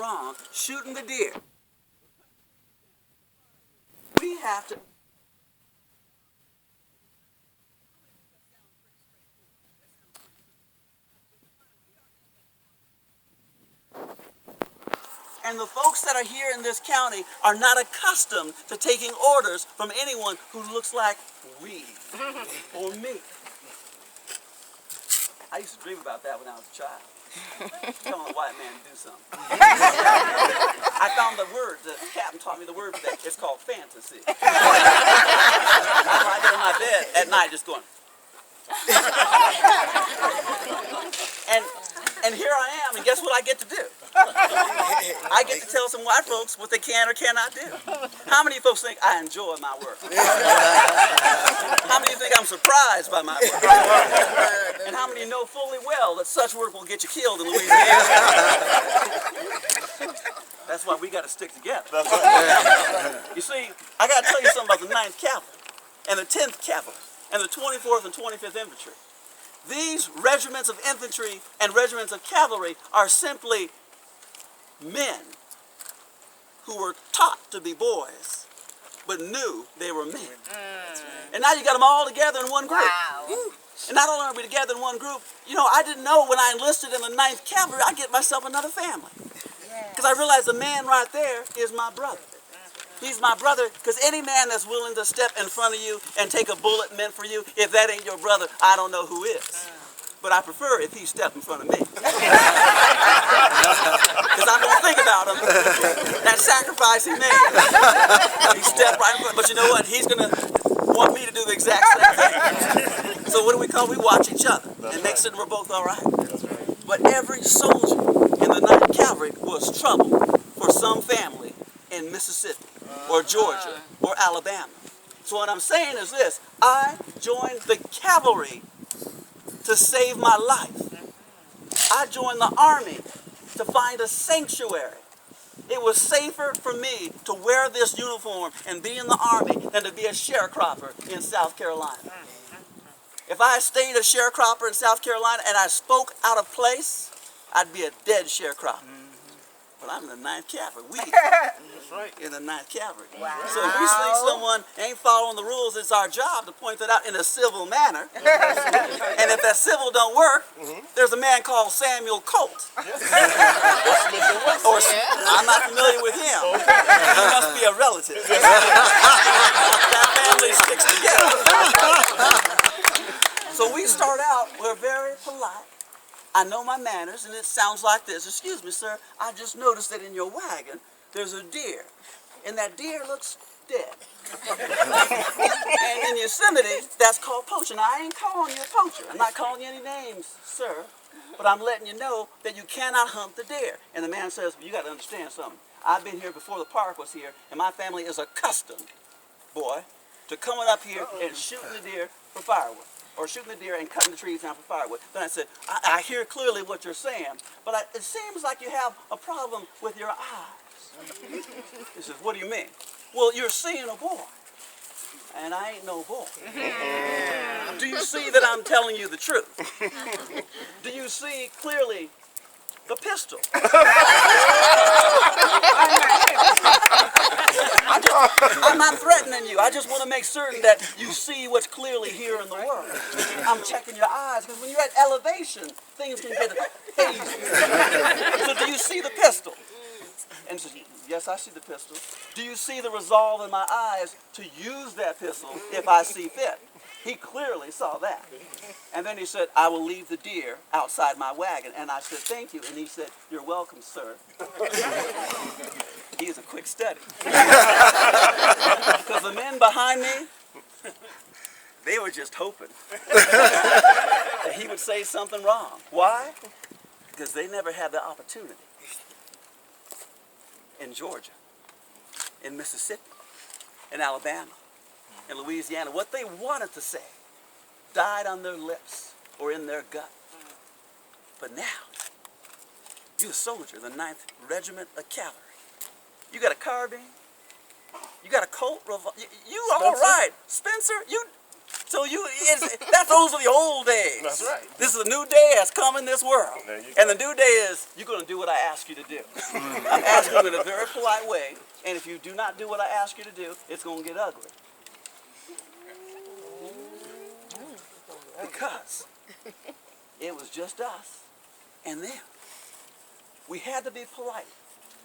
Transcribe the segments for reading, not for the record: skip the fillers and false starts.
song, Shooting the Deer. We have to... And the folks that are here in this county are not accustomed to taking orders from anyone who looks like we or me. I used to dream about that when I was a child. Telling a white man to do something. I found the word, the captain taught me the word for that. It's called fantasy. I'm right there in my bed at night just going. And here I am, and guess what I get to do? I get to tell some white folks what they can or cannot do. How many folks think I enjoy my work? How many think I'm surprised by my work? And how many know fully well that such work will get you killed in Louisiana? That's why we got to stick together. You see, I got to tell you something about the 9th Cavalry and the 10th Cavalry and the 24th and 25th Infantry. These regiments of infantry and regiments of cavalry are simply men who were taught to be boys, but knew they were men. And now you got them all together in one group. Wow. And not only are we together in one group, you know, I didn't know when I enlisted in the 9th Cavalry, I'd get myself another family. Because I realized the man right there is my brother. He's my brother, because any man that's willing to step in front of you and take a bullet meant for you, if that ain't your brother, I don't know who is. But I prefer if he stepped in front of me. Because I'm going to think about him, that sacrifice he made. He stepped right in front, but you know what? He's going to want me to do the exact same thing. So what do we call? We watch each other and make certain we're both all right. But every soldier in the 9th Cavalry was trouble for some family in Mississippi or Georgia or Alabama. So what I'm saying is this: I joined the cavalry to save my life. I joined the army to find a sanctuary. It was safer for me to wear this uniform and be in the army than to be a sharecropper in South Carolina. If I stayed a sharecropper in South Carolina and I spoke out of place, I'd be a dead sharecropper. But I'm in the 9th Cavalry. That's right. In the 9th Cavalry. Wow. So if we see someone ain't following the rules, it's our job to point that out in a civil manner. And if that civil don't work, there's a man called Samuel Colt. Or, I'm not familiar with him. He must be a relative. That family sticks together. So we start out, we're very polite. I know my manners, and it sounds like this. Excuse me, sir, I just noticed that in your wagon, there's a deer, and that deer looks dead. And in Yosemite, that's called poaching. Now, I ain't calling you a poacher. I'm not calling you any names, sir, but I'm letting you know that you cannot hunt the deer. And the man says, well, you got to understand something. I've been here before the park was here, and my family is accustomed, boy, to coming up here and shooting the deer for firewood. Or shooting the deer and cutting the trees down for firewood. Then I said, I hear clearly what you're saying, but it seems like you have a problem with your eyes. He says, what do you mean? Well, you're seeing a boy, and I ain't no boy. Do you see that I'm telling you the truth? Do you see clearly the pistol? I'm not threatening you. I just want to make certain that you see what's clearly here in the world. I'm checking your eyes, because when you're at elevation, things can get hazy. So do you see the pistol? And he says, yes, I see the pistol. Do you see the resolve in my eyes to use that pistol if I see fit? He clearly saw that. And then he said, I will leave the deer outside my wagon. And I said, thank you. And he said, you're welcome, sir. He is a quick study. Because the men behind me, they were just hoping that he would say something wrong. Why? Because they never had the opportunity. In Georgia, in Mississippi, in Alabama, in Louisiana, what they wanted to say died on their lips or in their gut. But now, you're a soldier, the 9th Regiment of Cavalry. You got a carbine. You got a Colt revolver. You all right. Spencer, you So those are the old days. That's right. This is a new day has come in this world. There you go. And the new day is, you're going to do what I ask you to do. I'm asking you in a very polite way. And if you do not do what I ask you to do, it's going to get ugly. Because it was just us and them. We had to be polite.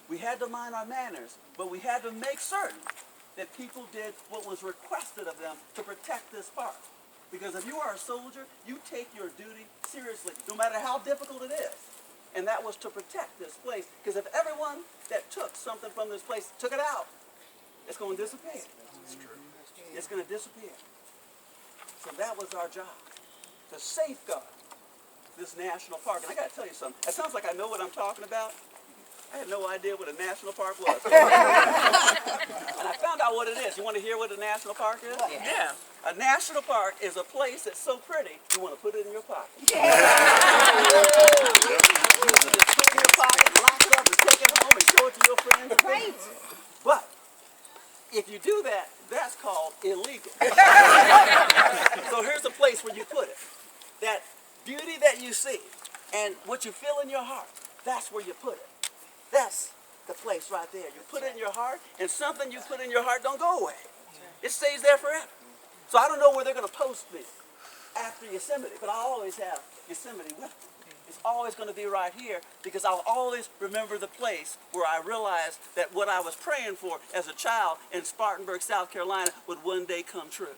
We had to mind our manners. But we had to make certain that people did what was requested of them to protect this park. Because if you are a soldier, you take your duty seriously, no matter how difficult it is. And that was to protect this place. Because if everyone that took something from this place took it out, it's going to disappear. It's going to disappear. So that was our job, to safeguard this national park. And I got to tell you something. It sounds like I know what I'm talking about. I had no idea what a national park was. And I found out what it is. You want to hear what a national park is? Yeah. A national park is a place that's so pretty, you want to put it in your pocket. You just put it in your pocket, lock it up, and take it home and show it to your friends. And friends. But if you do that, that's called illegal. So here's a place where you put it. That beauty that you see and what you feel in your heart, that's where you put it. That's the place right there. You put it in your heart, and something you put in your heart don't go away. It stays there forever. So I don't know where they're going to post me after Yosemite, but I'll always have Yosemite with me. It's always going to be right here because I'll always remember the place where I realized that what I was praying for as a child in Spartanburg, South Carolina would one day come true.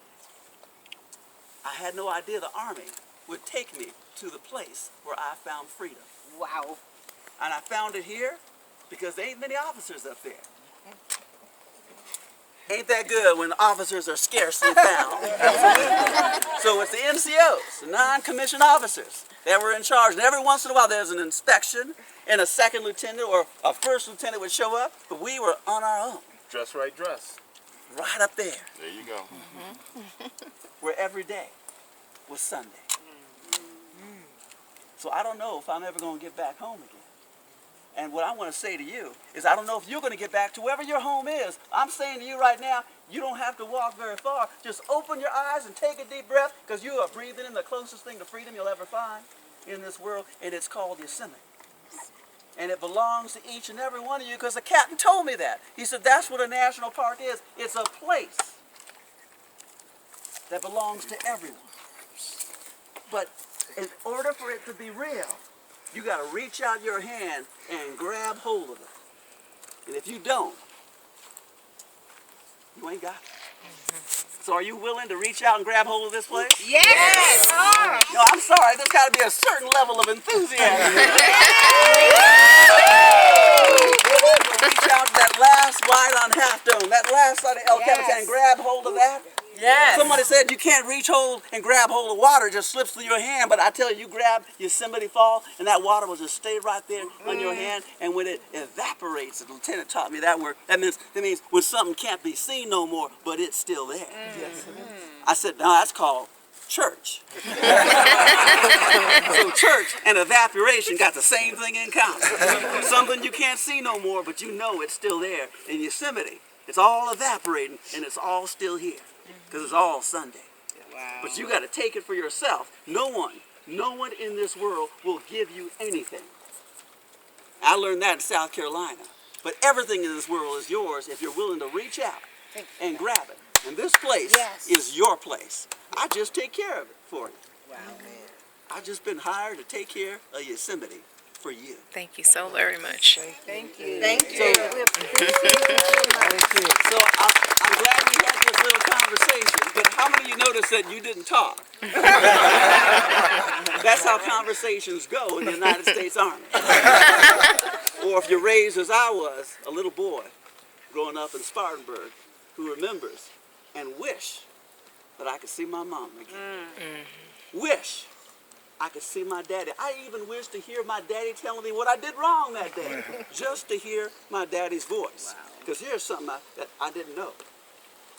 I had no idea the Army would take me to the place where I found freedom. Wow. And I found it here because there ain't many officers up there. Ain't that good when the officers are scarcely found? So it's the NCOs, the non-commissioned officers, that were in charge. And every once in a while there's an inspection and a second lieutenant or a first lieutenant would show up, but we were on our own. Dress right dress. Right up there. There you go. Where every day was Sunday. So I don't know if I'm ever going to get back home again. And what I want to say to you is I don't know if you're going to get back to wherever your home is. I'm saying to you right now, you don't have to walk very far. Just open your eyes and take a deep breath because you are breathing in the closest thing to freedom you'll ever find in this world, and it's called Yosemite. And it belongs to each and every one of you because the captain told me that. He said that's what a national park is. It's a place that belongs to everyone. But in order for it to be real, you got to reach out your hand and grab hold of it. And if you don't, you ain't got it. So are you willing to reach out and grab hold of this place? Yes! No, I'm sorry. There's got to be a certain level of enthusiasm. Reach out to that last light on Half Dome, that last light of El Capitan, and grab hold of that. Yes. Somebody said you can't reach hold and grab hold of water, it just slips through your hand. But I tell you, you grab Yosemite Fall, and that water will just stay right there on your hand. And when it evaporates, the lieutenant taught me that word. That means when something can't be seen no more, but it's still there. I said, no, that's called church. So church and evaporation got the same thing in common. Something you can't see no more, but you know it's still there. In Yosemite, it's all evaporating, and it's all still here. Because it's all Sunday. Wow. But you got to take it for yourself. No one in this world will give you anything. I learned that in South Carolina. But everything in this world is yours if you're willing to reach out and grab it. And this place is your place. I just take care of it for you. Wow, man. I've just been hired to take care of Yosemite for you. Thank you so very much. Thank you. Thank you. So I'm glad we had this little conversation, but how many of you noticed that you didn't talk? That's how conversations go in the United States Army. Or if you're raised as I was, a little boy growing up in Spartanburg who remembers and wish that I could see my mom again. Wish I could see my daddy. I even wish to hear my daddy telling me what I did wrong that day, just to hear my daddy's voice. Because here's something that I didn't know,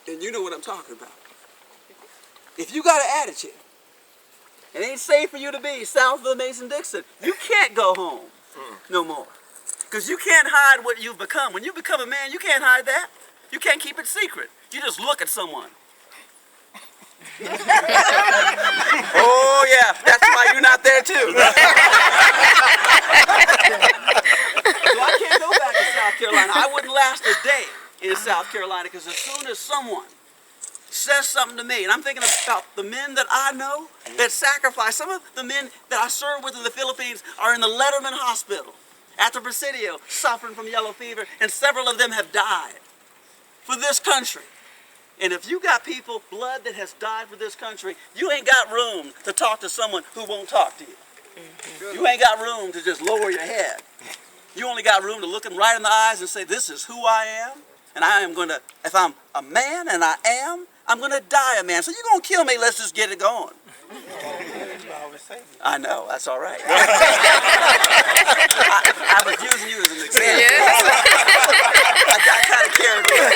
and you know what I'm talking about. If you got an attitude, it ain't safe for you to be south of the Mason-Dixon, you can't go home no more. Because you can't hide what you've become. When you become a man, you can't hide that. You can't keep it secret. You just look at someone Oh yeah, that's why you're not there too. So I can't go back to South Carolina. I wouldn't last a day in South Carolina because as soon as someone says something to me, and I'm thinking about the men that I know that sacrifice. Some of the men that I serve with in the Philippines are in the Letterman Hospital at the Presidio suffering from yellow fever, and several of them have died for this country. And if you got people, blood that has died for this country, you ain't got room to talk to someone who won't talk to you. You ain't got room to just lower your head. You only got room to look them right in the eyes and say, this is who I am, and I am going to, if I'm a man, and I'm going to die a man. So you're going to kill me, let's just get it going. I know, that's all right. I was using you as an example. Yes. I got kind of carried away.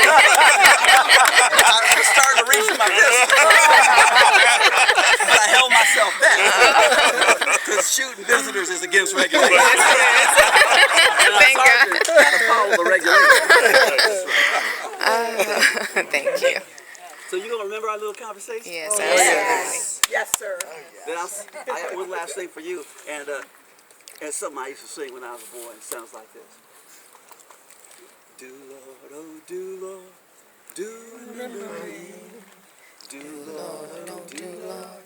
I was starting to reach for my pistol. But I held myself back. Because shooting visitors is against regulations. And Thank God. had to follow the regulations. Thank you. So you gonna remember our little conversation? Yes, absolutely. Yes, sir. Then I have one last thing for you, and it's something I used to sing when I was a boy. It sounds like this. Do Lord, oh do Lord, do remember me. Do Lord, oh do Lord,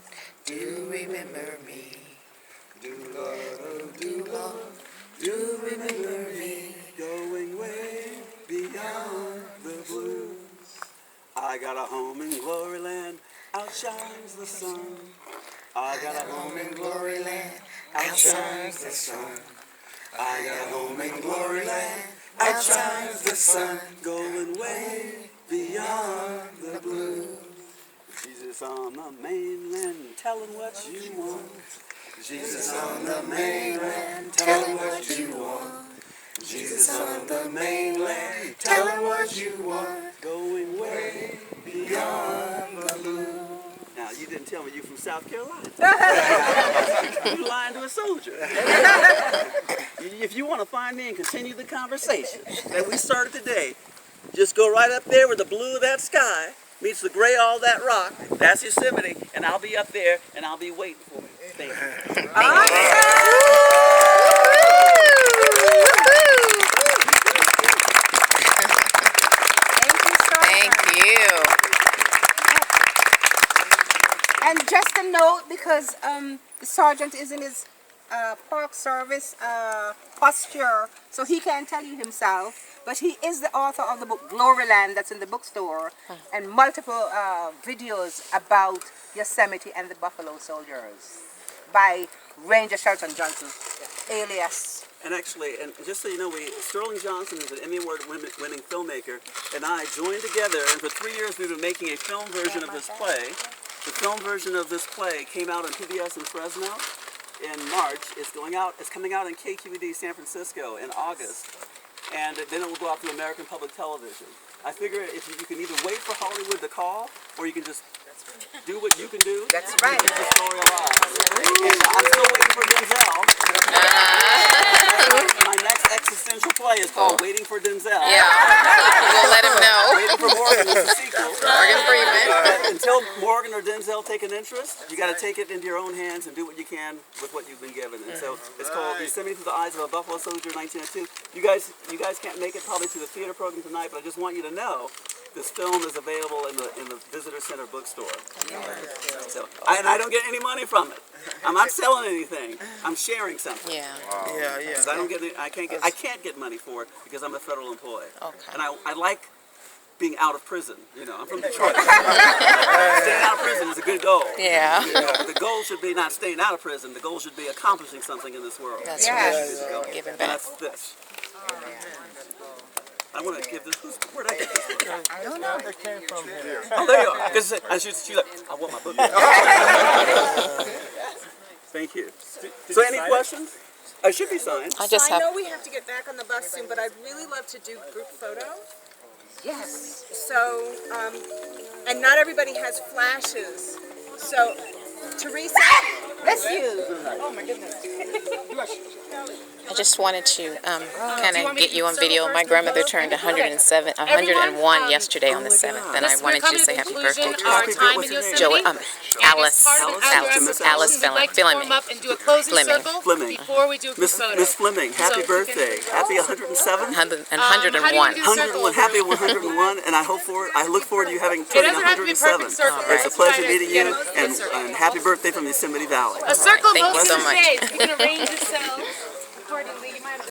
Do remember me. do Lord, oh do Lord, do remember me. Going way beyond the blues. I got a home in glory land, outshines the sun. I got a home in glory land, outshines the sun. I got a home in glory land, outshines the sun. Going way beyond the blue. Jesus on the mainland, tell him what you want. Jesus on the mainland, tell him what you want. Jesus on the mainland, tell him what you want. Going way beyond the blue. Now, you didn't tell me you're from South Carolina. You're lying to a soldier. If you want to find me and continue the conversation that we started today, just go right up there where the blue of that sky meets the gray of all that rock. That's Yosemite, and I'll be up there, and I'll be waiting for you. Thank you. Thank you. And just a note, because the sergeant is in his park service posture, so he can't tell you himself, but he is the author of the book Gloryland that's in the bookstore, and multiple videos about Yosemite and the Buffalo Soldiers by Ranger Shelton Johnson, alias. And actually, and just so you know, Sterling Johnson is an Emmy Award-winning filmmaker, and I joined together, and for 3 years we've been making a film version of this play. The film version of this play came out on PBS in Fresno in March. It's coming out in KQED San Francisco in August, and then it will go out to American Public Television. I figure if you can either wait for Hollywood to call, or you can just do what you can do. That's right. Keep the story alive. And I'm still waiting for Denzel. My next existential play is called Waiting for Denzel. Yeah. We'll let him know. Waiting for Morgan is the sequel. Morgan Freeman. But until Morgan or Denzel take an interest, you got to take it into your own hands and do what you can with what you've been given. And so it's called Yosemite Through the Eyes of a Buffalo Soldier, 1902. You guys can't make it probably to the theater program tonight, but I just want you to know this film is available in the Visitor Center bookstore. So, and I don't get any money from it. I'm not selling anything. I'm sharing something. Yeah. Yeah. Because I can't get money for it because I'm a federal employee. Okay. And I like being out of prison. You know, I'm from Detroit. Staying out of prison is a good goal. Yeah. You know, the goal should be not staying out of prison. The goal should be accomplishing something in this world. That's Yes. right. Giving And back. that's this. I want to give this. Where'd I get this from? I don't know. It came from here. Oh, there you are. She's like, I want my book. Thank you. So, any questions? I should be signed. I just I have. know we have to get back on the bus soon, but I'd really love to do group photo. Yes. So, and not everybody has flashes. So, Teresa, Bless you. oh my goodness. I just wanted to kind of get you on video. My grandmother turned 101 yesterday on the 7th, and I wanted you to say happy birthday to her. Joey, Alice Fleming. Before we do a photo. Miss Fleming, happy birthday. Happy 107? 101. 101, happy 101, and I look forward to you having turning 107. It's a pleasure meeting you, and happy birthday from Yosemite Valley. A circle Thank you most so of the much. day. You can arrange yourself.